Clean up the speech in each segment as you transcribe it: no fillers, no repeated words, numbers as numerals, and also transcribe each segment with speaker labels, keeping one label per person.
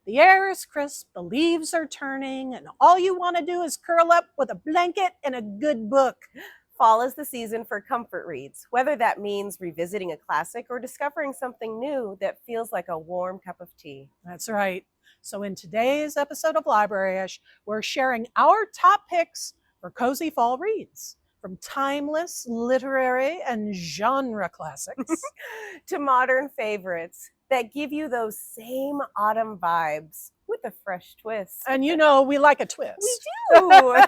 Speaker 1: The air is crisp, the leaves are turning, and all you want to do is curl up with a blanket and a good book.
Speaker 2: Fall is the season for comfort reads, whether that means revisiting a classic or discovering something new that feels like a warm cup of tea.
Speaker 1: That's right. So in today's episode of Library-ish, we're sharing our top picks for cozy fall reads, from timeless literary and genre classics
Speaker 2: to modern favorites that give you those same autumn vibes with a fresh twist.
Speaker 1: And you know, we like a twist.
Speaker 2: We do.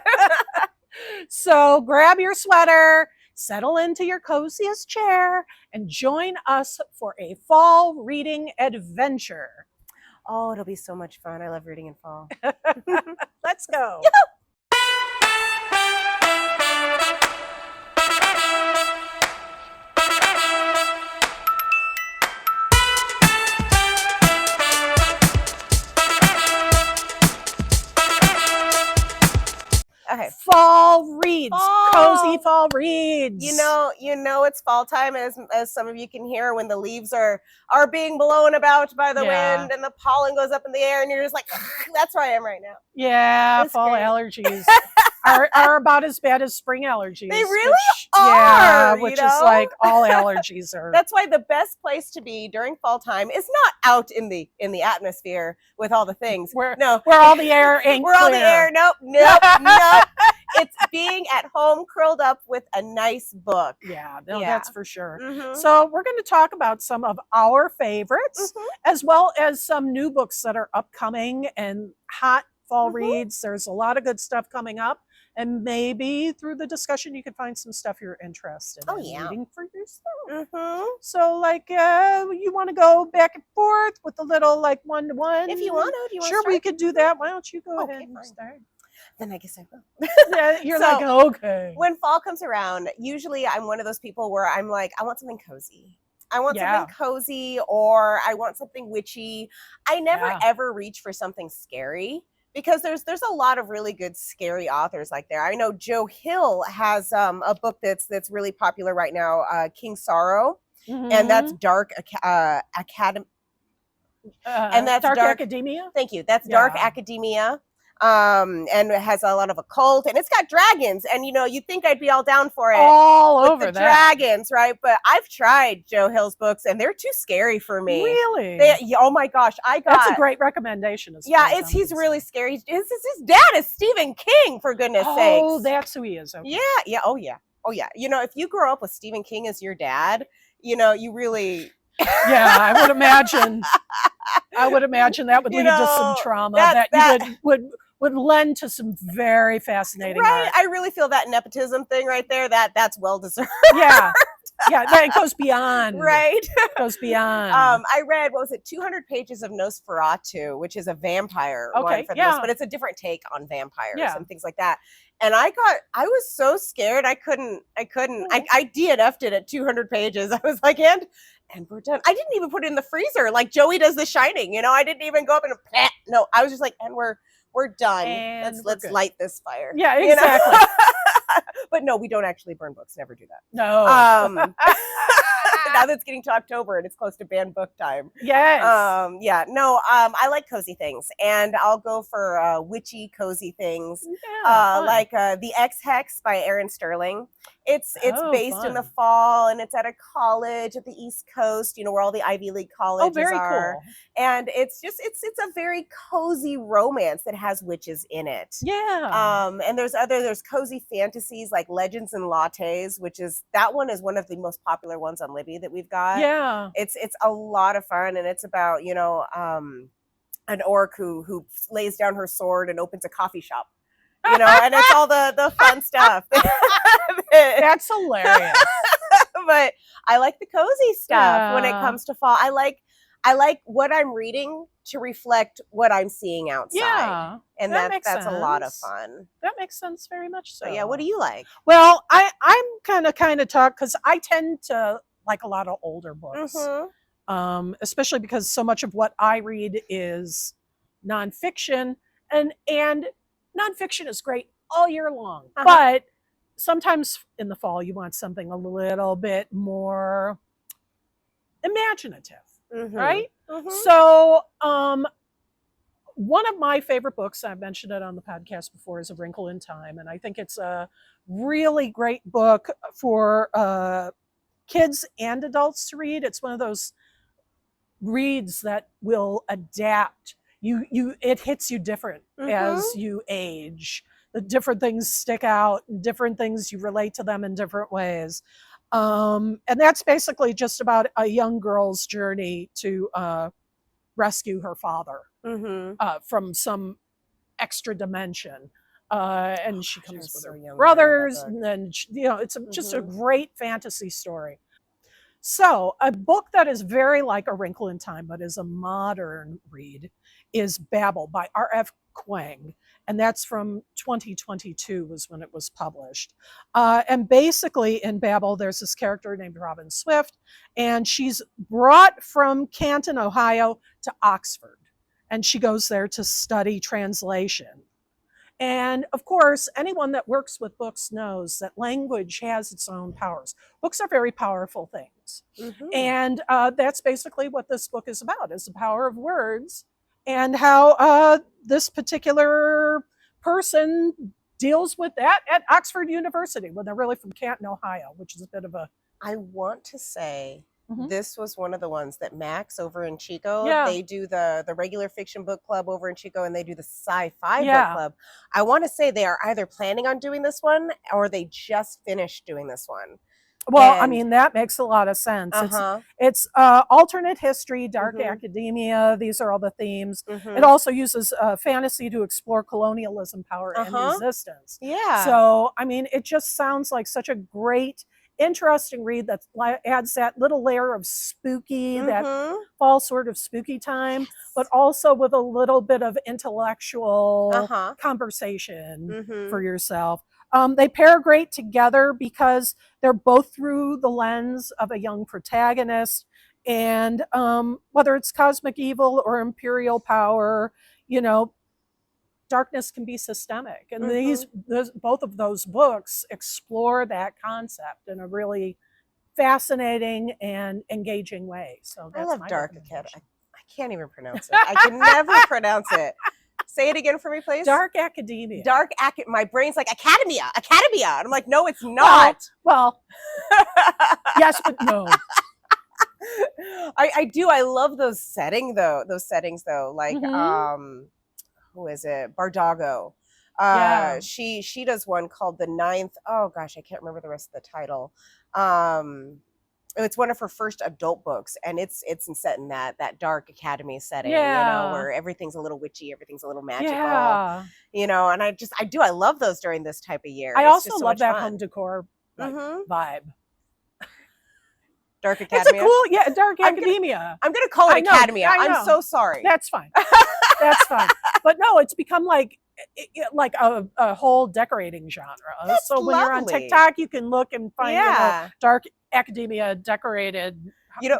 Speaker 1: So grab your sweater, settle into your coziest chair, and join us for a fall reading adventure.
Speaker 2: Oh, it'll be so much fun. I love reading in fall.
Speaker 1: Let's go.
Speaker 2: Okay.
Speaker 1: Fall reads, cozy fall reads.
Speaker 2: You know it's fall time, as some of you can hear when the leaves are being blown about by the wind and the pollen goes up in the air, and you're just like, that's where I am right now.
Speaker 1: Yeah, it's fall great. Allergies are about as bad as spring allergies.
Speaker 2: They really are.
Speaker 1: Yeah, which is like all allergies are.
Speaker 2: That's why the best place to be during fall time is not out in the atmosphere with all the things.
Speaker 1: Where all the air ain't
Speaker 2: Where all the air. Nope. It's being at home curled up with a nice book.
Speaker 1: Yeah, that's for sure. So we're going to talk about some of our favorites, as well as some new books that are upcoming and hot fall reads. There's a lot of good stuff coming up. And maybe through the discussion, you can find some stuff you're interested in reading for yourself. So like, you want to go back and forth with a little like one-to-one?
Speaker 2: If you want to.
Speaker 1: Sure, we could do that. Why don't you go ahead and start?
Speaker 2: Then I guess I will.
Speaker 1: Yeah, you're like, okay.
Speaker 2: When fall comes around, usually I'm one of those people where I'm like, I want something cozy. I want something cozy, or I want something witchy. I never ever reach for something scary, because there's a lot of really good scary authors like there. I know Joe Hill has a book that's really popular right now, King Sorrow, and that's Dark Academy.
Speaker 1: And that's Dark Academia?
Speaker 2: Thank you. That's Dark Academia. And it has a lot of occult, and it's got dragons, and you think I'd be all down for it,
Speaker 1: all over
Speaker 2: the dragons, right? But I've tried Joe Hill's books, and they're too scary for me.
Speaker 1: Really?
Speaker 2: Oh my gosh,
Speaker 1: that's a great recommendation.
Speaker 2: He's really scary. His dad is Stephen King, for goodness sakes.
Speaker 1: Oh, that's who he is. Okay.
Speaker 2: Yeah. Oh yeah. If you grow up with Stephen King as your dad, you really.
Speaker 1: Yeah, I would imagine. That would lead to some trauma that you would lend to some very fascinating art.
Speaker 2: I really feel that nepotism thing right there, that's well deserved.
Speaker 1: Yeah, it goes beyond.
Speaker 2: Right.
Speaker 1: It goes beyond.
Speaker 2: I read, 200 pages of Nosferatu, which is a vampire one for this, but it's a different take on vampires and things like that. And I was so scared, I couldn't. I DNF'd it at 200 pages. I was like, and we're done. I didn't even put it in the freezer like Joey does The Shining. I didn't even go up and no. I was just like, and we're done. And let's light this fire.
Speaker 1: Yeah, exactly.
Speaker 2: But no, we don't actually burn books. Never do that.
Speaker 1: No.
Speaker 2: Now that it's getting to October and it's close to banned book time.
Speaker 1: Yes.
Speaker 2: I like cozy things, and I'll go for witchy cozy things. Like The X-Hex by Erin Sterling. It's based in the fall, and it's at a college at the East Coast, where all the Ivy League colleges are.
Speaker 1: Cool.
Speaker 2: And it's a very cozy romance that has witches in it.
Speaker 1: Yeah.
Speaker 2: And there's cozy fantasies like Legends and Lattes, that one is one of the most popular ones on Libby that we've got.
Speaker 1: Yeah.
Speaker 2: It's a lot of fun, and it's about, an orc who lays down her sword and opens a coffee shop. And it's all the fun stuff.
Speaker 1: That's hilarious.
Speaker 2: But I like the cozy stuff when it comes to fall. I like what I'm reading to reflect what I'm seeing outside.
Speaker 1: Yeah,
Speaker 2: and that's a lot of fun.
Speaker 1: That makes sense, very much so.
Speaker 2: But yeah, what do you like?
Speaker 1: Well, I'm kind of talk, because I tend to like a lot of older books, especially because so much of what I read is nonfiction, and nonfiction is great all year long, but sometimes in the fall you want something a little bit more imaginative, right? So one of my favorite books, I've mentioned it on the podcast before, is A Wrinkle in Time. And I think it's a really great book for kids and adults to read. It's one of those reads that will adapt. It hits you different as you age. The different things stick out, and different things you relate to them in different ways. And that's basically just about a young girl's journey to rescue her father from some extra dimension. And she comes with her brothers, and then it's just a great fantasy story. So a book that is very like A Wrinkle in Time, but is a modern read, is Babel by R.F. Kuang. And that's from 2022 was when it was published. And basically in Babel, there's this character named Robin Swift, and she's brought from Canton, Ohio to Oxford. And she goes there to study translation. And of course, anyone that works with books knows that language has its own powers. Books are very powerful things. And that's basically what this book is about, is the power of words and how this particular person deals with that at Oxford University when they're really from Canton, Ohio, which is a bit of a...
Speaker 2: I want to say this was one of the ones that Max over in Chico, they do the regular fiction book club over in Chico, and they do the sci-fi book club. I want to say they are either planning on doing this one or they just finished doing this one.
Speaker 1: Well, I mean, that makes a lot of sense. It's alternate history, dark academia. These are all the themes. It also uses fantasy to explore colonialism, power, and resistance. So, I mean, it just sounds like such a great, interesting read that adds that little layer of spooky, that fall sort of spooky time, but also with a little bit of intellectual conversation for yourself. They pair great together because they're both through the lens of a young protagonist. And whether it's cosmic evil or imperial power, darkness can be systemic. And both of those books explore that concept in a really fascinating and engaging way. So that's
Speaker 2: I love Dark Academy. I can't even pronounce it. I can never pronounce it. Say it again for me, please.
Speaker 1: Dark Academia.
Speaker 2: My brain's like Academia. And I'm like, no, it's not.
Speaker 1: Well, yes, but no.
Speaker 2: I do. I love those settings though. Like, who is it? Bardago. She does one called The Ninth. Oh gosh, I can't remember the rest of the title. It's one of her first adult books, and it's set in that dark academy setting, where everything's a little witchy, everything's a little magical, and I love those during this type of year.
Speaker 1: I also love that home decor vibe.
Speaker 2: Dark Academia.
Speaker 1: It's a cool, Dark Academia.
Speaker 2: I'm gonna call it Academia. I'm so sorry.
Speaker 1: That's fine. That's fine. But no, it's become like a whole decorating genre. So when you're on TikTok, you can look and find Dark Academia decorated.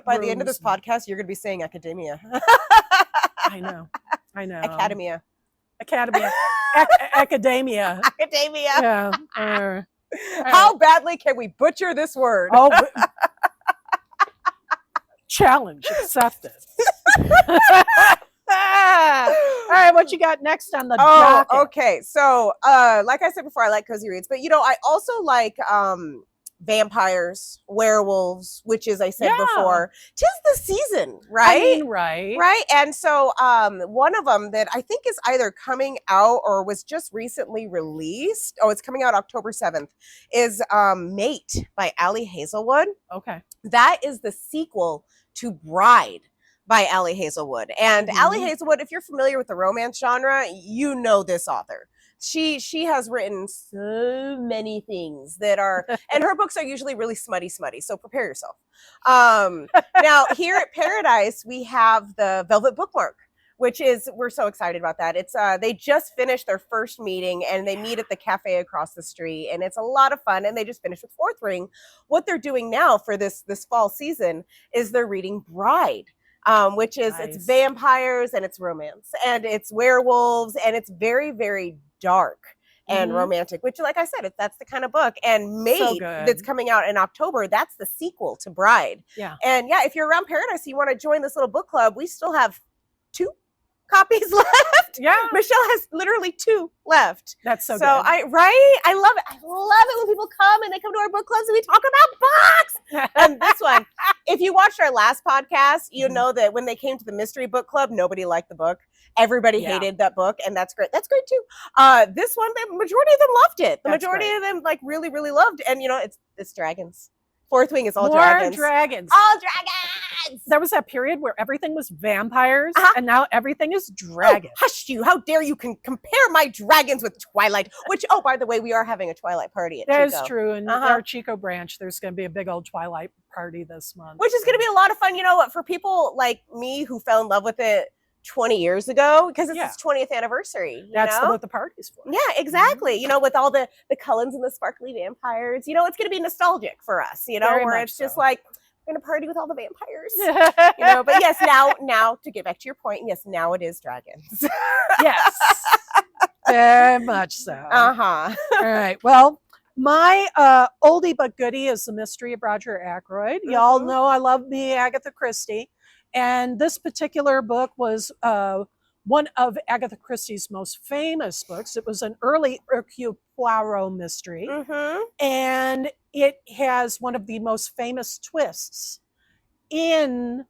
Speaker 2: By the end of this podcast, you're going to be saying Academia.
Speaker 1: I know.
Speaker 2: Academia.
Speaker 1: Academia.
Speaker 2: Yeah. How badly can we butcher this word?
Speaker 1: Oh, challenge accepted. All right, what you got next on the docket?
Speaker 2: Okay. So, like I said before, I like cozy reads, but I also like vampires, werewolves, witches. I said before, 'tis the season, right? Right. And so, one of them that I think is either coming out or was just recently released. Oh, it's coming out October 7th. Is Mate by Ali Hazelwood.
Speaker 1: Okay,
Speaker 2: that is the sequel to Bride by Ali Hazelwood. And Ali Hazelwood, if you're familiar with the romance genre, you know this author. She has written so many things that are, and her books are usually really smutty. So prepare yourself. Now here at Paradise, we have the Velvet Bookmark, which is, we're so excited about that. It's they just finished their first meeting, and they meet at the cafe across the street, and it's a lot of fun. And they just finished with Fourth Ring. What they're doing now for this fall season is they're reading Bride. Which is, it's vampires and it's romance and it's werewolves and it's very, very dark and romantic, which, like I said, that's the kind of book. And Mate, that's coming out in October, that's the sequel to Bride. And if you're around Paradise, you want to join this little book club, we still have 2 copies left.
Speaker 1: Yeah.
Speaker 2: Michelle has literally 2 left.
Speaker 1: That's so good.
Speaker 2: I love it. I love it when people come and they come to our book clubs and we talk about books. And this one, if you watched our last podcast, you know that when they came to the mystery book club, nobody liked the book. Everybody hated that book, and that's great. That's great too. This one, the majority of them loved it. The majority of them like really, really loved. And it's dragons. Fourth Wing is all dragons.
Speaker 1: More dragons.
Speaker 2: All dragons.
Speaker 1: There was that period where everything was vampires, and now everything is dragons.
Speaker 2: Oh, hush you. How dare you compare my dragons with Twilight, which, oh, by the way, we are having a Twilight party at Chico.
Speaker 1: That is true. In our Chico branch, there's going to be a big old Twilight party this month.
Speaker 2: Which is going to be a lot of fun. You know what? For people like me who fell in love with it 20 years ago, because it's its 20th anniversary.
Speaker 1: That's what the party's for.
Speaker 2: Yeah, exactly. With all the Cullens and the sparkly vampires, it's going to be nostalgic for us,
Speaker 1: Very
Speaker 2: where
Speaker 1: much
Speaker 2: it's just like, we're going to party with all the vampires. But yes, now to get back to your point, yes, now it is dragons.
Speaker 1: Yes. Very much so.
Speaker 2: Uh-huh.
Speaker 1: All right. Well, my oldie but goodie is The Mystery of Roger Ackroyd. Y'all know I love me Agatha Christie. And this particular book was one of Agatha Christie's most famous books. It was an early Hercule Poirot mystery. And it has one of the most famous twists in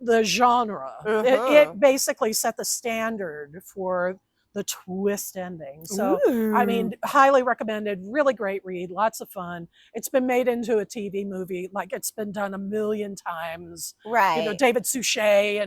Speaker 1: the genre. It basically set the standard for the twist ending. So, I mean, highly recommended, really great read, lots of fun. It's been made into a TV movie, like it's been done a million times.
Speaker 2: Right.
Speaker 1: David Suchet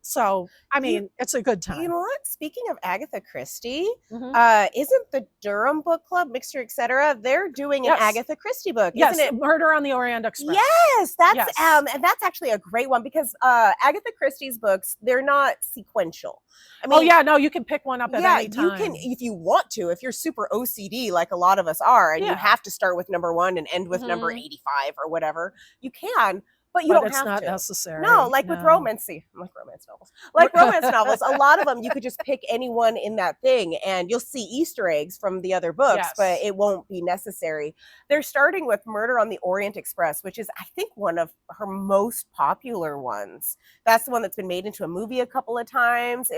Speaker 1: so, I mean, it's a good time.
Speaker 2: You know what? Speaking of Agatha Christie, isn't the Durham Book Club, Mixture, etc., they're doing an Agatha Christie book, isn't it?
Speaker 1: Murder on the Orient Express.
Speaker 2: Yes, that's and that's actually a great one because Agatha Christie's books, they're not sequential. I mean,
Speaker 1: you can pick one up at any time.
Speaker 2: You can, if you want to, if you're super OCD like a lot of us are, and you have to start with number 1 and end with number 85 or whatever, you can. But you don't have to. It's not
Speaker 1: necessary.
Speaker 2: No, with romance novels. Like romance novels, a lot of them you could just pick anyone in that thing and you'll see Easter eggs from the other books, but it won't be necessary. They're starting with Murder on the Orient Express, which is, I think, one of her most popular ones. That's the one that's been made into a movie a couple of times.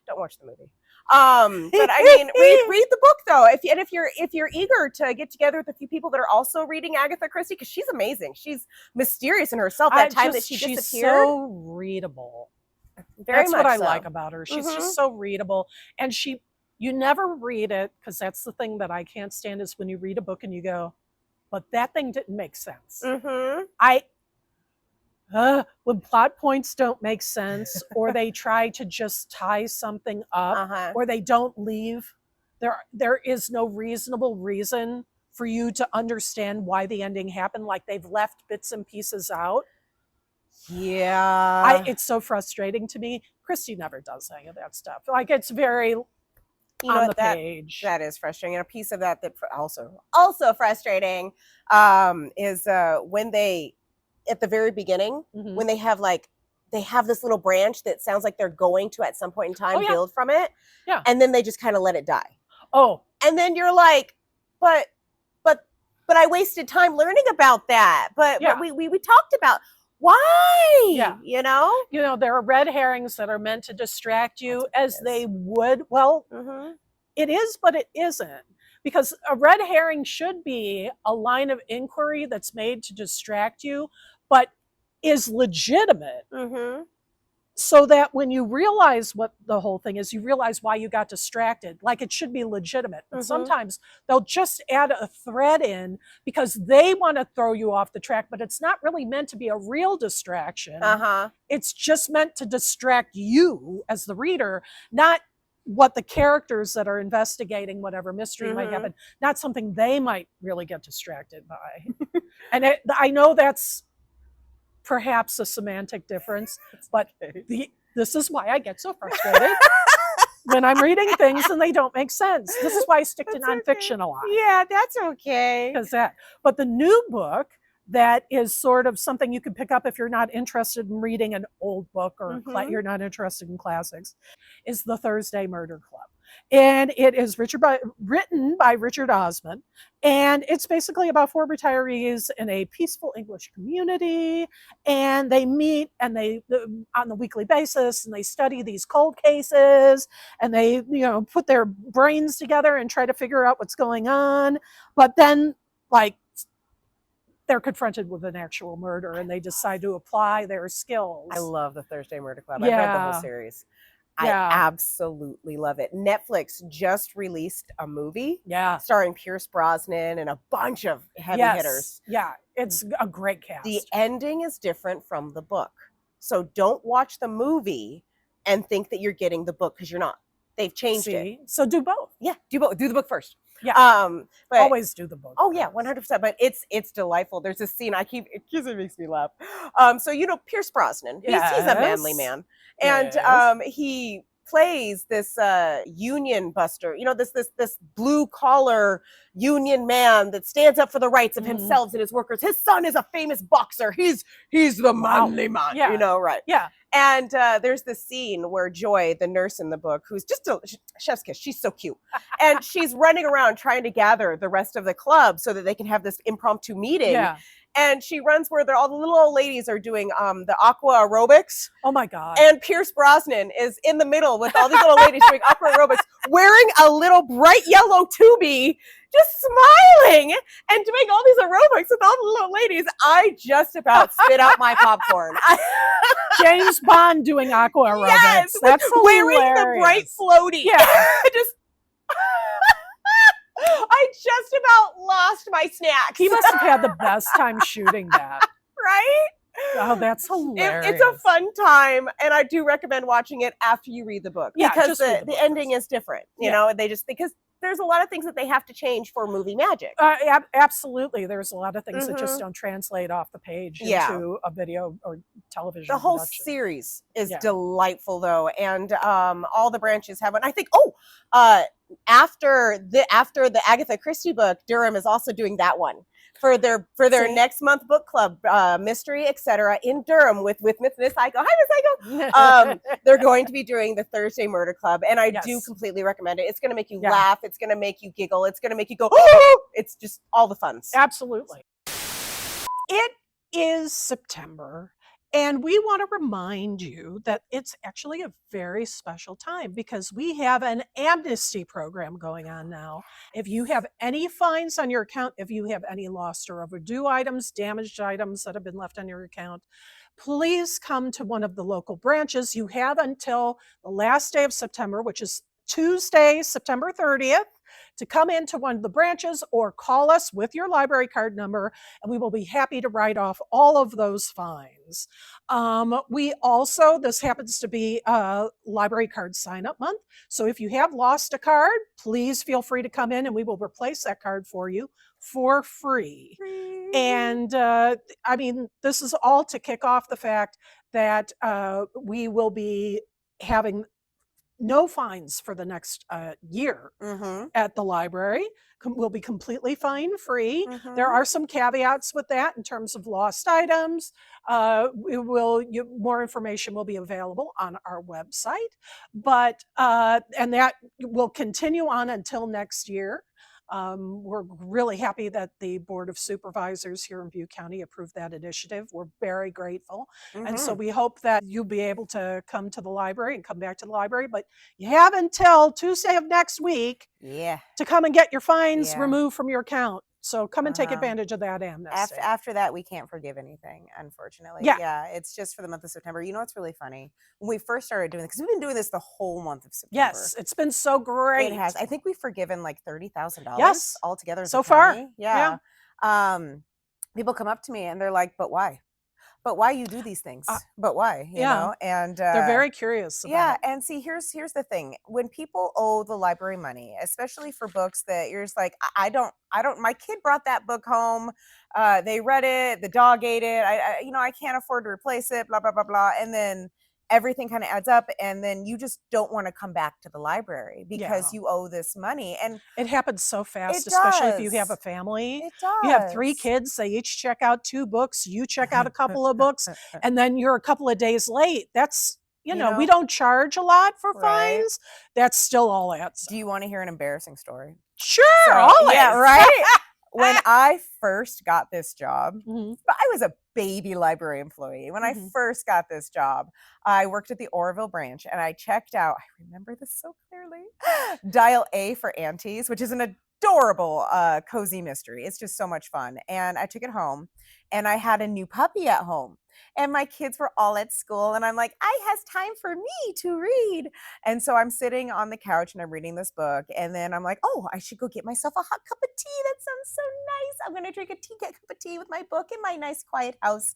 Speaker 2: Don't watch the movie. But I mean, read the book though. If you're eager to get together with a few people that are also reading Agatha Christie, because she's amazing. She's mysterious in herself. That time that she disappeared.
Speaker 1: She's so readable. That's what I like about her. She's just so readable, and you never read it, because that's the thing that I can't stand, is when you read a book and you go, but that thing didn't make sense. When plot points don't make sense, or they try to just tie something up, or they don't leave, there is no reasonable reason for you to understand why the ending happened. Like they've left bits and pieces out.
Speaker 2: Yeah.
Speaker 1: It's so frustrating to me. Christie never does any of that stuff. Like it's very on the page.
Speaker 2: That is frustrating. And a piece of that also frustrating is when they, at the very beginning, when they have this little branch that sounds like they're going to at some point in time build from it. Yeah. And then they just kind of let it die.
Speaker 1: Oh. And
Speaker 2: then you're like, but I wasted time learning about that. But we talked about why.
Speaker 1: Yeah. There are red herrings that are meant to distract you as they would. Well, it is, but it isn't. Because a red herring should be a line of inquiry that's made to distract you, but is legitimate. So that when you realize what the whole thing is, you realize why you got distracted. Like it should be legitimate. But sometimes they'll just add a thread in because they want to throw you off the track, but it's not really meant to be a real distraction. It's just meant to distract you as the reader, not what the characters that are investigating whatever mystery might happen, not something they might really get distracted by. And I know that's perhaps a semantic difference, but this is why I get so frustrated when I'm reading things and they don't make sense. This is why I stick to nonfiction a lot.
Speaker 2: Yeah, that's okay.
Speaker 1: But the new book that is sort of something you can pick up if you're not interested in reading an old book or you're not interested in classics is The Thursday Murder Club. And it is written by Richard Osman. And it's basically about 4 retirees in a peaceful English community. And they meet and they on the weekly basis, and they study these cold cases, and they, put their brains together and try to figure out what's going on. But then, like, they're confronted with an actual murder, and they decide to apply their skills.
Speaker 2: I love the Thursday Murder Club. I've read the whole series. I absolutely love it. Netflix just released a movie starring Pierce Brosnan and a bunch of heavy hitters.
Speaker 1: Yeah, it's a great cast.
Speaker 2: The ending is different from the book. So don't watch the movie and think that you're getting the book, because you're not. They've changed it.
Speaker 1: So do both.
Speaker 2: Yeah, do both. Do the book first.
Speaker 1: Yeah. But always do the book.
Speaker 2: Oh yeah, 100%. But it's delightful. There's a scene it makes me laugh. So Pierce Brosnan, he's a manly man, and he plays this union buster. This blue collar union man that stands up for the rights of himself and his workers. His son is a famous boxer. He's the manly man. Right? Yeah. And there's this scene where Joy, the nurse in the book, who's just a chef's kiss, she's so cute, and she's running around trying to gather the rest of the club so that they can have this impromptu meeting. Yeah. And she runs where all the little old ladies are doing the aqua aerobics.
Speaker 1: Oh my God.
Speaker 2: And Pierce Brosnan is in the middle with all these little ladies doing aqua aerobics, wearing a little bright yellow tubie, just smiling and doing all these aerobics with all the little ladies. I just about spit out my popcorn.
Speaker 1: James Bond doing aqua aerobics. Yes, that's
Speaker 2: wearing
Speaker 1: hilarious.
Speaker 2: The bright floaty. Yeah. I just about lost my snacks.
Speaker 1: He must have had the best time shooting that.
Speaker 2: Right?
Speaker 1: Oh, that's hilarious.
Speaker 2: It's a fun time, and I do recommend watching it after you read the book. Yeah, because the ending is different. You know, because there's a lot of things that they have to change for movie magic.
Speaker 1: Absolutely. There's a lot of things that just don't translate off the page into a video or television.
Speaker 2: The whole series is delightful, though, and all the branches have one. I think, after the Agatha Christie book, Durham is also doing that one for their next month book club, mystery, etc. in Durham with Miss Ico. Hi, Miss Ico. They're going to be doing the Thursday Murder Club, and I do completely recommend it. It's going to make you laugh. It's going to make you giggle. It's going to make you go, oh! It's just all the funs.
Speaker 1: Absolutely. It is September. And we want to remind you that it's actually a very special time, because we have an amnesty program going on now. If you have any fines on your account, if you have any lost or overdue items, damaged items that have been left on your account, please come to one of the local branches. You have until the last day of September, which is Tuesday, September 30th, to come into one of the branches, or call us with your library card number, and we will be happy to write off all of those fines. This happens to be a library card sign-up month. So if you have lost a card, please feel free to come in, and we will replace that card for you for free. And this is all to kick off the fact that we will be having no fines for the next year at the library. We'll be completely fine free. There are some caveats with that in terms of lost items. More information will be available on our website, and that will continue on until next year. We're really happy that the Board of Supervisors here in Butte County approved that initiative. We're very grateful. And so we hope that you'll be able to come to the library and come back to the library. But you have until Tuesday of next week to come and get your fines removed from your account. So come and take advantage of that amnesty.
Speaker 3: After that, we can't forgive anything, unfortunately. Yeah, it's just for the month of September. You know what's really funny? When we first started doing this, because we've been doing this the whole month of September.
Speaker 1: Yes, it's been so great.
Speaker 3: It has. I think we've forgiven like $30,000 altogether.
Speaker 1: So far.
Speaker 3: Yeah. People come up to me and they're like, but why? But why you do these things? But why? You know? And
Speaker 1: they're very curious about it.
Speaker 3: And see, here's the thing. When people owe the library money, especially for books that you're just like, I don't, my kid brought that book home. They read it, the dog ate it. I can't afford to replace it, blah, blah, blah, blah. And then everything kind of adds up, and then you just don't want to come back to the library because you owe this money. And
Speaker 1: it happens so fast, especially if you have a family.
Speaker 3: It does.
Speaker 1: You have 3 kids, they each check out 2 books, you check out a couple of books, and then you're a couple of days late. That's we don't charge a lot for fines. That's still all adds up.
Speaker 3: Do you want to hear an embarrassing story?
Speaker 1: Sure, always.
Speaker 3: Yeah, right? When I first got this job, I was a baby library employee. When I first got this job, I worked at the Oroville branch and I checked out, I remember this so clearly, Dial A for Aunties, which is an adorable cozy mystery. It's just so much fun. And I took it home and I had a new puppy at home. And my kids were all at school and I'm like, I has time for me to read. And so I'm sitting on the couch and I'm reading this book. And then I'm like, oh, I should go get myself a hot cup of tea. That sounds so nice. I'm going to drink a cup of tea with my book in my nice quiet house.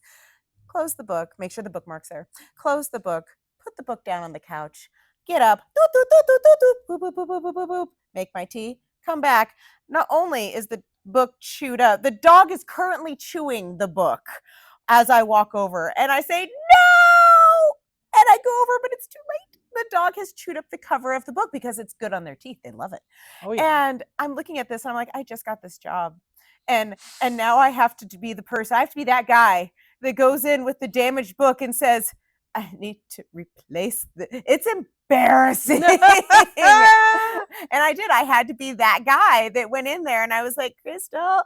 Speaker 3: Close the book. Make sure the bookmark's there. Close the book. Put the book down on the couch. Get up. Doop, doop, doop, doop, doop, doop, boop, boop, boop, boop, boop, boop. Make my tea. Come back. Not only is the book chewed up, the dog is currently chewing the book as I walk over and I say, no! And I go over, but it's too late. The dog has chewed up the cover of the book because it's good on their teeth. They love it. Oh, yeah. And I'm looking at this and I'm like, I just got this job. And now I have to be the person, I have to be that guy that goes in with the damaged book and says, I need to replace it's embarrassing. And I did. I had to be that guy that went in there and I was like, Crystal,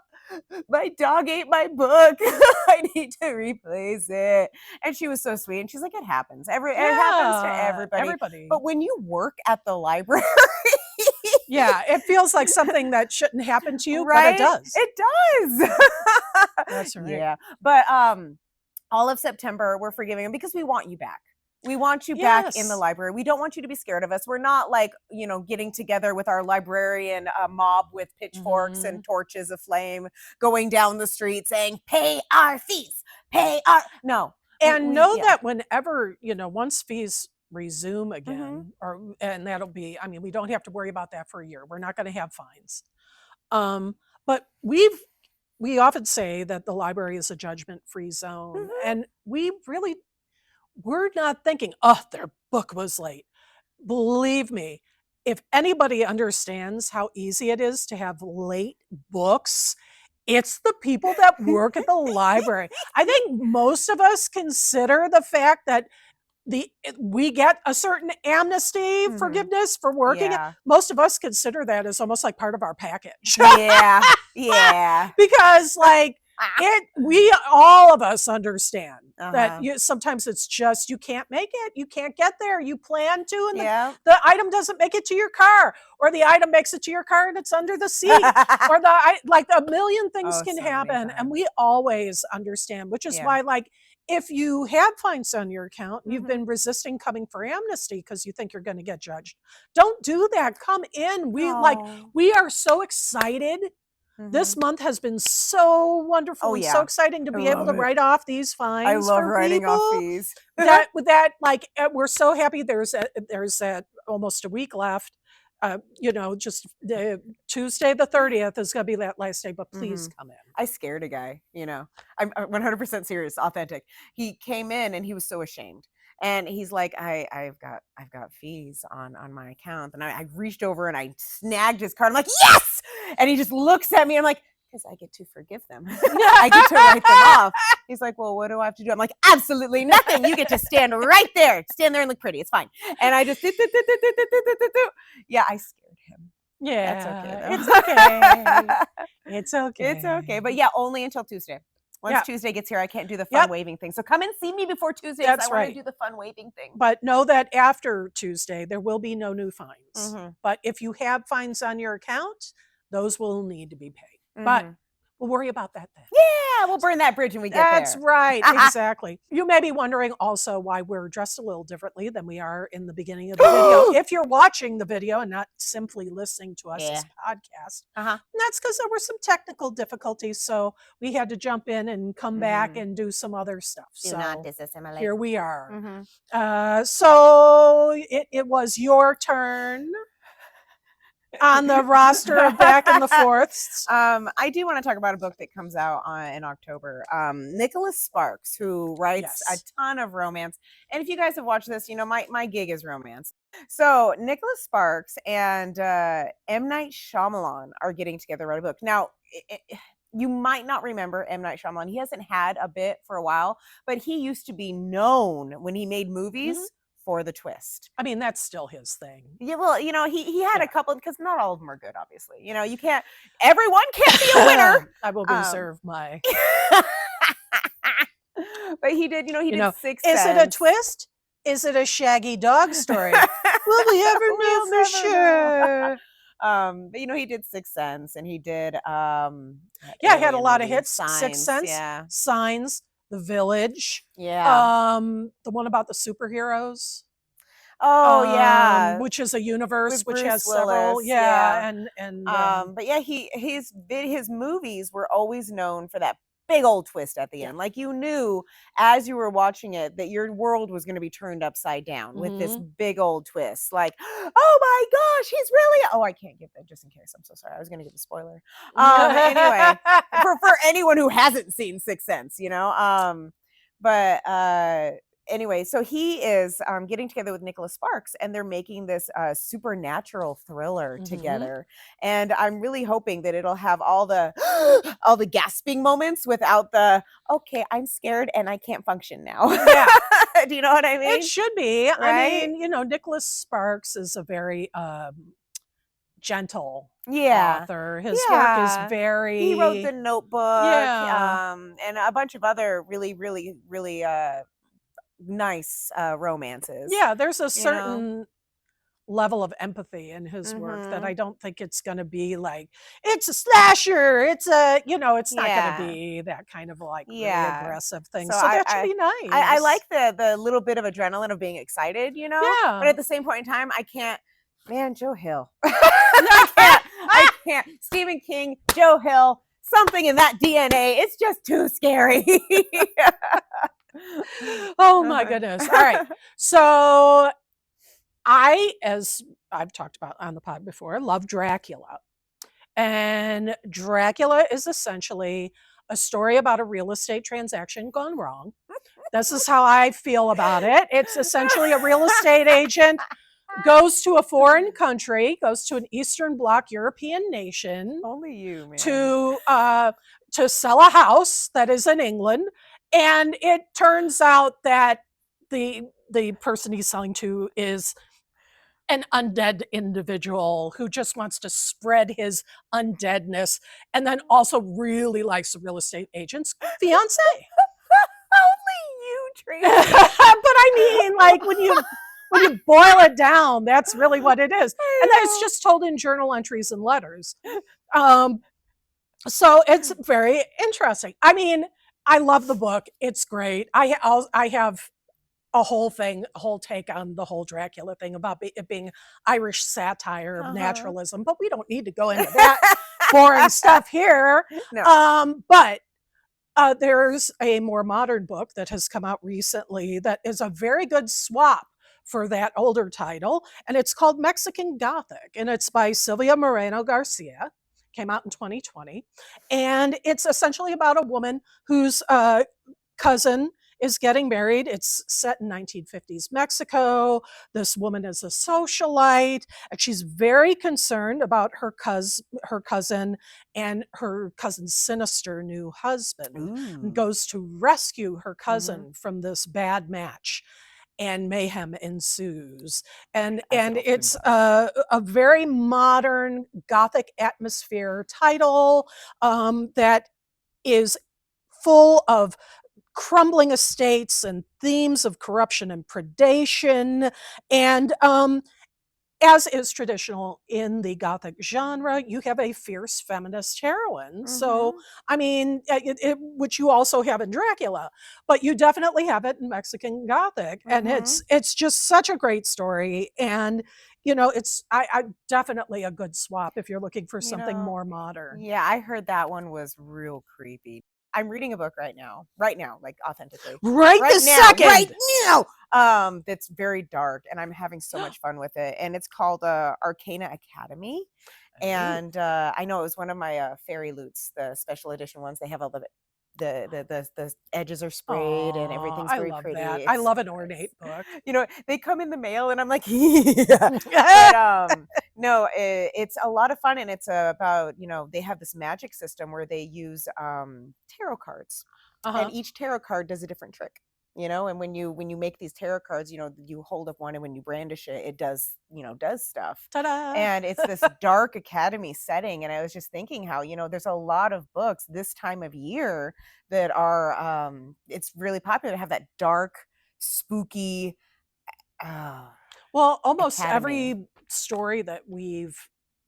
Speaker 3: my dog ate my book. I need to replace it. And she was so sweet. And she's like, it happens. It happens to everybody. But when you work at the library,
Speaker 1: yeah, it feels like something that shouldn't happen to you, right? But it does.
Speaker 3: It does.
Speaker 1: That's right.
Speaker 3: Yeah. But all of September, we're forgiving them because we want you back. We want you back in the library. We don't want you to be scared of us. We're not like, getting together with our librarian mob with pitchforks and torches aflame, going down the street saying, pay our fees, no.
Speaker 1: And know that whenever, once fees resume again, and that'll be, we don't have to worry about that for a year. We're not going to have fines. But we often say that the library is a judgment-free zone. And we're not thinking, oh, their book was late. Believe me, if anybody understands how easy it is to have late books, it's the people that work at the library. I think most of us consider the fact that we get a certain amnesty, forgiveness for working. Yeah. Most of us consider that as almost like part of our package.
Speaker 3: Yeah.
Speaker 1: Because all of us understand that sometimes it's just, you can't make it. You can't get there. You plan to, and the item doesn't make it to your car, or the item makes it to your car and it's under the seat, or a million things can happen. And we always understand, which is why, if you have fines on your account and you've been resisting coming for amnesty because you think you're going to get judged, don't do that. Come in. We are so excited. This month has been so wonderful and so exciting to be able to write off these fines.
Speaker 3: I love writing off fees.
Speaker 1: We're so happy. There's almost a week left. Just Tuesday the 30th is going to be that last day, but please come in.
Speaker 3: I scared a guy, I'm 100% serious, authentic. He came in and he was so ashamed. And he's like, I've got fees on my account. And I reached over and I snagged his card. I'm like, yes! And he just looks at me. I'm like, because I get to forgive them. I get to write them off. He's like, well, what do I have to do? I'm like, absolutely nothing. You get to stand right there. Stand there and look pretty. It's fine. And I just, yeah, I scared him.
Speaker 1: Yeah, that's okay. It's okay.
Speaker 3: It's okay. But yeah, only until Tuesday. Once Tuesday gets here, I can't do the fun waving thing. So come and see me before Tuesday.
Speaker 1: That's
Speaker 3: I want to do the fun waving thing.
Speaker 1: But know that after Tuesday, there will be no new fines. But if you have fines on your account, those will need to be paid. But we'll worry about that then.
Speaker 3: Yeah, we'll burn that bridge when we get there.
Speaker 1: That's right. Exactly. You may be wondering also why we're dressed a little differently than we are in the beginning of the video. If you're watching the video and not simply listening to us as a podcast, and that's because there were some technical difficulties. So we had to jump in and come back and do some other stuff.
Speaker 3: Do not disassimilate.
Speaker 1: Here we are. So it was your turn on the roster of Back in the Fourths.
Speaker 3: I do want to talk about a book that comes out in October. Nicholas Sparks, who writes a ton of romance. And if you guys have watched this, my gig is romance. So Nicholas Sparks and M. Night Shyamalan are getting together to write a book. Now, you might not remember M. Night Shyamalan. He hasn't had a bit for a while, but he used to be known when he made movies for the twist.
Speaker 1: I mean, that's still his thing.
Speaker 3: Yeah, well, you know, he had a couple, because not all of them are good, obviously. You know, you can't, everyone can't be a winner.
Speaker 1: I will reserve my.
Speaker 3: But he did, he did Sixth
Speaker 1: Is
Speaker 3: Sense.
Speaker 1: it a twist? Is it a Shaggy Dog story? Will we ever know for sure?
Speaker 3: But he did Sixth Sense, and he did
Speaker 1: he had a lot of hits.
Speaker 3: Signs,
Speaker 1: Sixth Sense,
Speaker 3: yeah.
Speaker 1: Signs, The Village,
Speaker 3: yeah.
Speaker 1: The one about the superheroes.
Speaker 3: Oh yeah,
Speaker 1: which is a universe
Speaker 3: with
Speaker 1: which
Speaker 3: Bruce
Speaker 1: has
Speaker 3: Willis,
Speaker 1: several,
Speaker 3: yeah.
Speaker 1: and
Speaker 3: but yeah, his movies were always known for that big old twist at the end. Like, you knew as you were watching it that your world was going to be turned upside down with this big old twist. Like, oh my gosh, he's really, I can't give that just in case. I'm so sorry. I was going to give a spoiler. Anyway, for anyone who hasn't seen Sixth Sense, anyway, so he is getting together with Nicholas Sparks, and they're making this supernatural thriller together. And I'm really hoping that it'll have all the all the gasping moments without the, okay, I'm scared and I can't function now. Yeah. Do you know what I mean?
Speaker 1: It should be.
Speaker 3: Right?
Speaker 1: I mean, Nicholas Sparks is a very gentle author. His work is very.
Speaker 3: He wrote The Notebook, and a bunch of other really, really, really nice romances.
Speaker 1: Yeah, there's a certain level of empathy in his work that I don't think it's going to be like, it's a slasher, it's a, it's not going to be that kind of like really aggressive thing. So that should be nice.
Speaker 3: I like the little bit of adrenaline of being excited, but at the same point in time, I can't. Man, Joe Hill. I can't. Stephen King, Joe Hill, something in that DNA. It's just too scary.
Speaker 1: Oh my goodness. All right. So as I've talked about on the pod before, love Dracula. And Dracula is essentially a story about a real estate transaction gone wrong. This is how I feel about it. It's essentially a real estate agent goes to a foreign country, goes to an Eastern Bloc European nation.
Speaker 3: Only you, man.
Speaker 1: To sell a house that is in England. And it turns out that the person he's selling to is an undead individual who just wants to spread his undeadness, and then also really likes the real estate agent's fiance.
Speaker 3: Only you, Traci.
Speaker 1: But I mean, like, when you boil it down, that's really what it is. And then it's just told in journal entries and letters. So it's very interesting. I mean, I love the book. It's great. I have a whole take on the whole Dracula thing about it being Irish satire of naturalism, but we don't need to go into that boring stuff here. No. But there's a more modern book that has come out recently that is a very good swap for that older title, and it's called Mexican Gothic, and it's by Silvia Moreno Garcia. Came out in 2020, and it's essentially about a woman whose cousin is getting married. It's set in 1950s Mexico. This woman is a socialite, and she's very concerned about her cousin and her cousin's sinister new husband. And goes to rescue her cousin from this bad match. And mayhem ensues, and it's a very modern Gothic atmosphere title that is full of crumbling estates and themes of corruption and predation, and as is traditional in the Gothic genre, you have a fierce feminist heroine. So, I mean, which you also have in Dracula, but you definitely have it in Mexican Gothic. And it's just such a great story. And, it's I definitely a good swap if you're looking for something more modern.
Speaker 3: Yeah, I heard that one was real creepy. I'm reading a book right now, like authentically.
Speaker 1: Right now.
Speaker 3: That's very dark, and I'm having so much fun with it. And it's called Arcana Academy. And I know it was one of my fairy loots, the special edition ones. They have all the edges are sprayed and everything's very pretty.
Speaker 1: I love an ornate book.
Speaker 3: They come in the mail, and I'm like, yeah. But, no, it's a lot of fun, and it's about, they have this magic system where they use tarot cards, and each tarot card does a different trick. you know, and when you make these tarot cards, you know, you hold up one and when you brandish it, it does, you know, does stuff.
Speaker 1: Ta-da!
Speaker 3: And it's this dark academy setting. And I was just thinking how, you know, there's a lot of books this time of year that are it's really popular to have that dark, spooky
Speaker 1: well, almost
Speaker 3: academy.
Speaker 1: every story that we've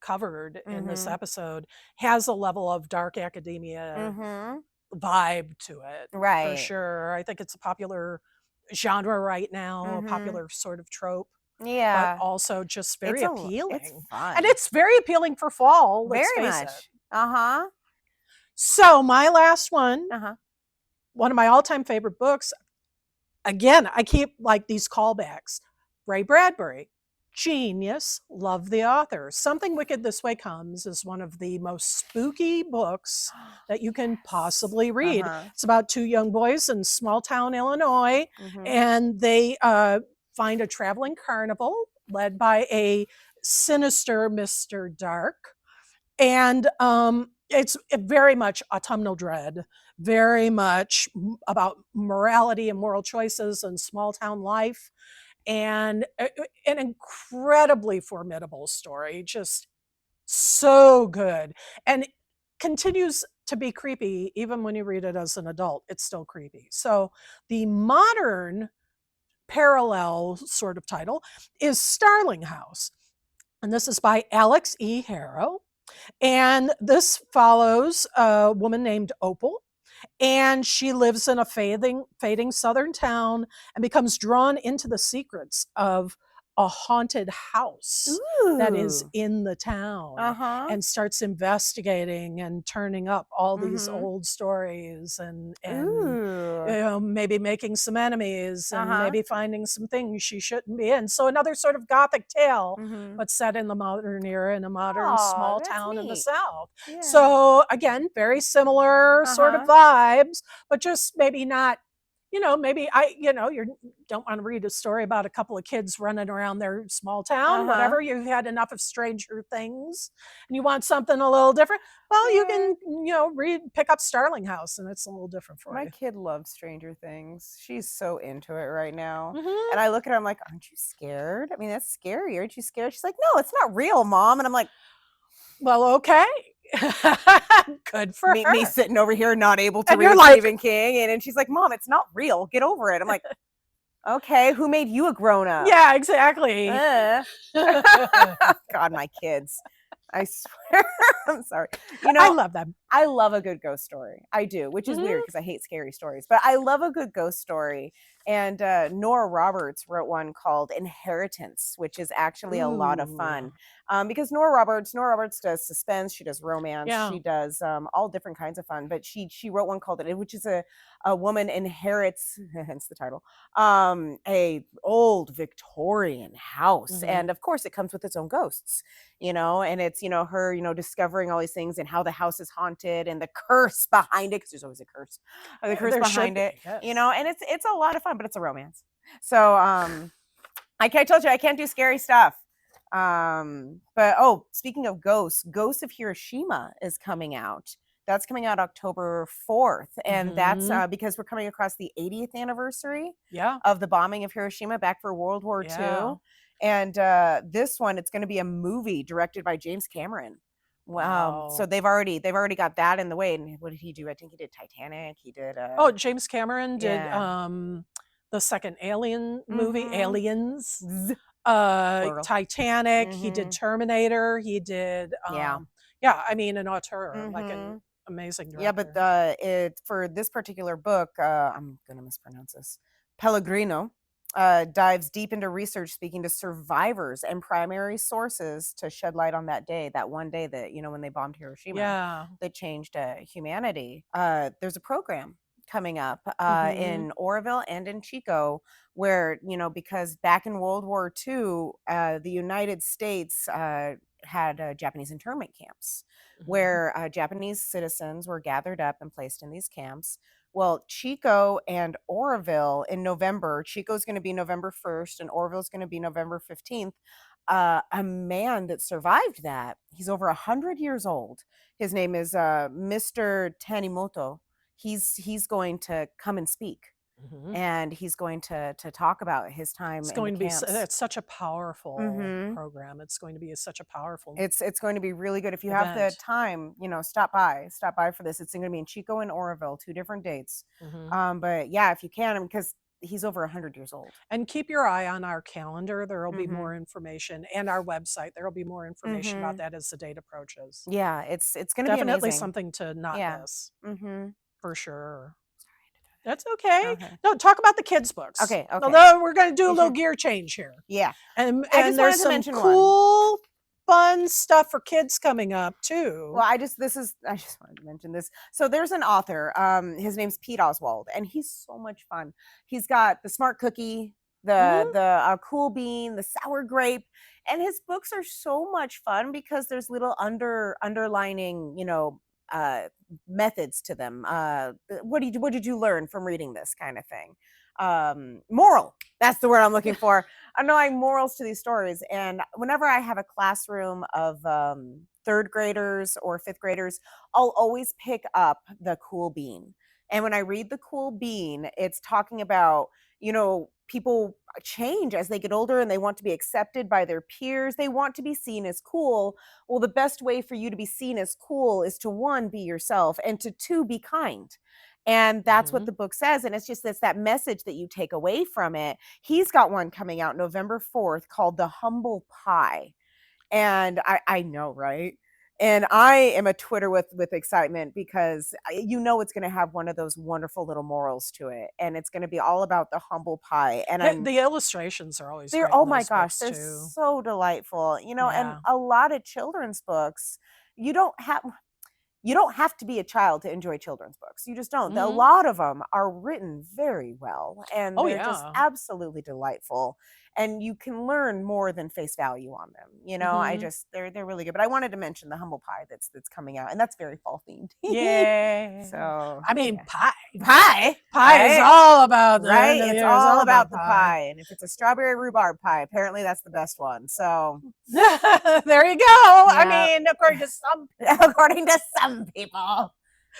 Speaker 1: covered in this
Speaker 3: Mm-hmm.
Speaker 1: episode has a level of dark academia
Speaker 3: Mm-hmm.
Speaker 1: vibe to it, for
Speaker 3: Right.
Speaker 1: sure. I think it's a popular genre right now, a
Speaker 3: Mm-hmm.
Speaker 1: popular sort of trope, but
Speaker 3: Yeah.
Speaker 1: also just very
Speaker 3: It's
Speaker 1: appealing. And
Speaker 3: fun.
Speaker 1: it's very appealing for fall, let's
Speaker 3: Very
Speaker 1: face it.
Speaker 3: much. Uh-huh.
Speaker 1: So, my last one,
Speaker 3: Uh-huh.
Speaker 1: one of my all-time favorite books, again, I keep like these callbacks. Ray Bradbury, genius, love the author. Something Wicked This Way Comes is one of the most spooky books that you can possibly read.
Speaker 3: Uh-huh.
Speaker 1: It's about two young boys in small town Illinois,
Speaker 3: Mm-hmm.
Speaker 1: and they find a traveling carnival led by a sinister Mr. Dark. And it's very much autumnal dread, very much about morality and moral choices and small town life, and an incredibly formidable story, just so good, and continues to be creepy even when you read it as an adult. It's still creepy. So the modern parallel sort of title is Starling House, and this is by Alex E. Harrow. And this follows a woman named Opal, and she lives in a fading southern town and becomes drawn into the secrets of a haunted house that is
Speaker 3: Ooh.
Speaker 1: in the town,
Speaker 3: Uh-huh.
Speaker 1: and starts investigating and turning up all these
Speaker 3: Mm-hmm.
Speaker 1: old stories, and
Speaker 3: Ooh.
Speaker 1: you know, maybe making some enemies and
Speaker 3: Uh-huh.
Speaker 1: maybe finding some things she shouldn't be in. So another sort of Gothic tale,
Speaker 3: Mm-hmm.
Speaker 1: but set in the modern era in a modern
Speaker 3: Oh,
Speaker 1: small
Speaker 3: that's
Speaker 1: town in the
Speaker 3: neat.
Speaker 1: South.
Speaker 3: Yeah.
Speaker 1: So again, very similar sort of
Speaker 3: Uh-huh.
Speaker 1: vibes, but just maybe not, you know, maybe you don't want to read a story about a couple of kids running around their small town,
Speaker 3: Uh-huh.
Speaker 1: whatever. You've had enough of Stranger Things and you want something a little different. Well, you
Speaker 3: Yeah.
Speaker 1: can, pick up Starling House and it's a little different for
Speaker 3: My
Speaker 1: you.
Speaker 3: kid loves Stranger Things. She's so into it right now.
Speaker 1: Mm-hmm.
Speaker 3: And I look at her, I'm like, aren't you scared? I mean, that's scary. Aren't you scared? She's like, no, it's not real, Mom. And I'm like,
Speaker 1: Well, okay. Good for
Speaker 3: me
Speaker 1: her.
Speaker 3: sitting over here not able to
Speaker 1: And you're
Speaker 3: read
Speaker 1: like,
Speaker 3: Stephen King. And she's like, Mom, it's not real. Get over it. I'm like, okay, who made you a grown up?
Speaker 1: yeah, exactly.
Speaker 3: God, my kids. I swear. I'm sorry. You know,
Speaker 1: I love them.
Speaker 3: I love a good ghost story. I do, which is weird
Speaker 1: Mm-hmm.
Speaker 3: because I hate scary stories, but I love a good ghost story. And Nora Roberts wrote one called Inheritance, which is actually a lot of fun. Because Nora Roberts does suspense, she does romance,
Speaker 1: Yeah.
Speaker 3: she does all different kinds of fun. But she wrote one called it, which is a woman inherits, hence the title, a old Victorian house,
Speaker 1: Mm-hmm.
Speaker 3: and of course it comes with its own ghosts, you know, and it's, you know, her, you know, discovering all these things and how the house is haunted and the curse behind it, because there's always a curse, or the curse
Speaker 1: There should
Speaker 3: behind it,
Speaker 1: be, yes.
Speaker 3: you know, and it's a lot of fun, but it's a romance. So I told you I can't do scary stuff. But oh, speaking of Ghosts of Hiroshima is coming out. That's coming out October 4th. And that's because we're coming across the 80th anniversary of the bombing of Hiroshima back for World War II. And this one, it's going to be a movie directed by James Cameron.
Speaker 1: Wow.
Speaker 3: So they've already got that in the way. And what did he do? I think he did Titanic. He did
Speaker 1: James Cameron did the second Alien movie, Aliens. Titanic, he did Terminator, he did I mean an auteur, like an amazing director.
Speaker 3: Yeah, but for this particular book, I'm gonna mispronounce this, Pellegrino dives deep into research, speaking to survivors and primary sources to shed light on that day, that one day that, you know, when they bombed Hiroshima, that changed humanity. There's a program coming up in Oroville and in Chico where, you know, because back in World War II, the United States had Japanese internment camps where Japanese citizens were gathered up and placed in these camps. Well, Chico and Oroville in November, Chico's going to be November 1st and Oroville's going to be November 15th. A man that survived that, he's over 100 years old. His name is Mr. Tanimoto. He's going to come and speak and he's going to talk about his time.
Speaker 1: It's
Speaker 3: in
Speaker 1: going
Speaker 3: the
Speaker 1: to be.
Speaker 3: camps.
Speaker 1: It's such a powerful program. It's going to be such a powerful.
Speaker 3: It's going to be really good if you have the time. Stop by for this. It's going to be in Chico and Oroville, 2 different dates. But yeah, if you can, because he's over 100 years old.
Speaker 1: And keep your eye on our calendar. There will be more information, and our website. There will be more information about that as the date approaches.
Speaker 3: Yeah, it's going to be
Speaker 1: definitely
Speaker 3: amazing.
Speaker 1: Something to not miss. For sure. That's
Speaker 3: Okay.
Speaker 1: No, talk about the kids' books.
Speaker 3: Okay.
Speaker 1: Although we're going to do a little gear change here.
Speaker 3: Yeah.
Speaker 1: And there's some cool, fun stuff for kids coming up too.
Speaker 3: Well, I just wanted to mention this. So there's an author. His name's Pete Oswald, and he's so much fun. He's got the Smart Cookie, the Cool Bean, the Sour Grape, and his books are so much fun because there's little underlining, methods to them. What did you learn from reading this kind of thing? Moral, that's the word I'm looking for. Underlying morals to these stories. And whenever I have a classroom of 3rd graders or 5th graders, I'll always pick up the Cool Bean. And when I read the Cool Bean, it's talking about, people change as they get older and they want to be accepted by their peers. They want to be seen as cool. Well, the best way for you to be seen as cool is to 1, be yourself, and to 2, be kind. And that's what the book says. And it's that message that you take away from it. He's got one coming out November 4th called The Humble Pie. And I know, right? And I am a Twitter with excitement because it's going to have one of those wonderful little morals to it. And it's going to be all about the humble pie. And
Speaker 1: the illustrations are always
Speaker 3: oh my gosh, they're so delightful. And a lot of children's books, you don't have to be a child to enjoy children's books. You just don't. A lot of them are written very well, and they're just absolutely delightful. And you can learn more than face value on them. They're really good. But I wanted to mention the Humble Pie that's coming out, and that's very fall themed.
Speaker 1: Yay!
Speaker 3: So
Speaker 1: pie is all about
Speaker 3: right. It's all about the pie, and if it's a strawberry rhubarb pie, apparently that's the best one. So
Speaker 1: there you go. Yeah. According to some people.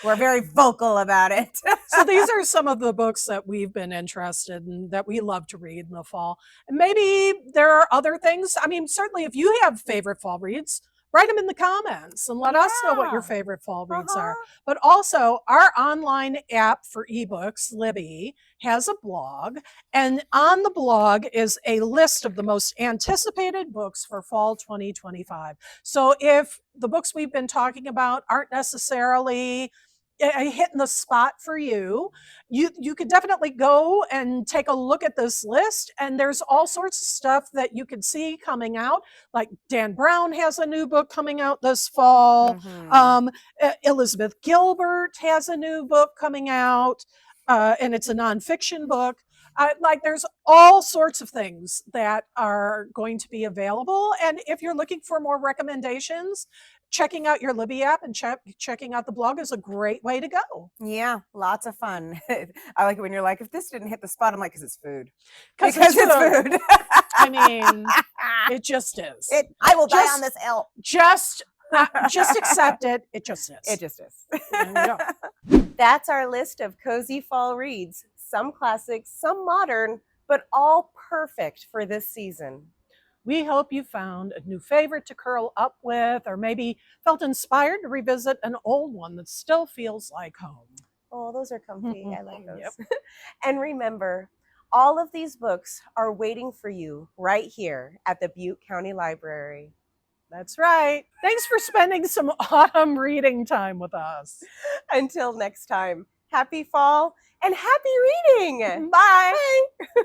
Speaker 3: We're very vocal about it.
Speaker 1: So these are some of the books that we've been interested in, that we love to read in the fall. And maybe there are other things. Certainly if you have favorite fall reads, write them in the comments and let us know what your favorite fall reads are. But also, our online app for ebooks, Libby, has a blog. And on the blog is a list of the most anticipated books for fall 2025. So if the books we've been talking about aren't necessarily hitting the spot for you, you could definitely go and take a look at this list, and there's all sorts of stuff that you can see coming out. Like Dan Brown has a new book coming out this fall. Elizabeth Gilbert has a new book coming out, and it's a nonfiction book. There's all sorts of things that are going to be available, and if you're looking for more recommendations, checking out your Libby app and checking out the blog is a great way to go.
Speaker 3: Yeah, lots of fun. I like it when you're like, if this didn't hit the spot, I'm like, because it's food.
Speaker 1: Because it's food. It just is.
Speaker 3: I will die on this hill.
Speaker 1: Just accept it. It just is.
Speaker 3: It just is.
Speaker 2: That's our list of cozy fall reads. Some classics, some modern, but all perfect for this season.
Speaker 1: We hope you found a new favorite to curl up with, or maybe felt inspired to revisit an old one that still feels like home.
Speaker 2: Oh, those are comfy. I like those. Yep. And remember, all of these books are waiting for you right here at the Butte County Library.
Speaker 1: That's right. Thanks for spending some autumn reading time with us.
Speaker 2: Until next time, happy fall and happy reading.
Speaker 1: Bye.
Speaker 2: Bye.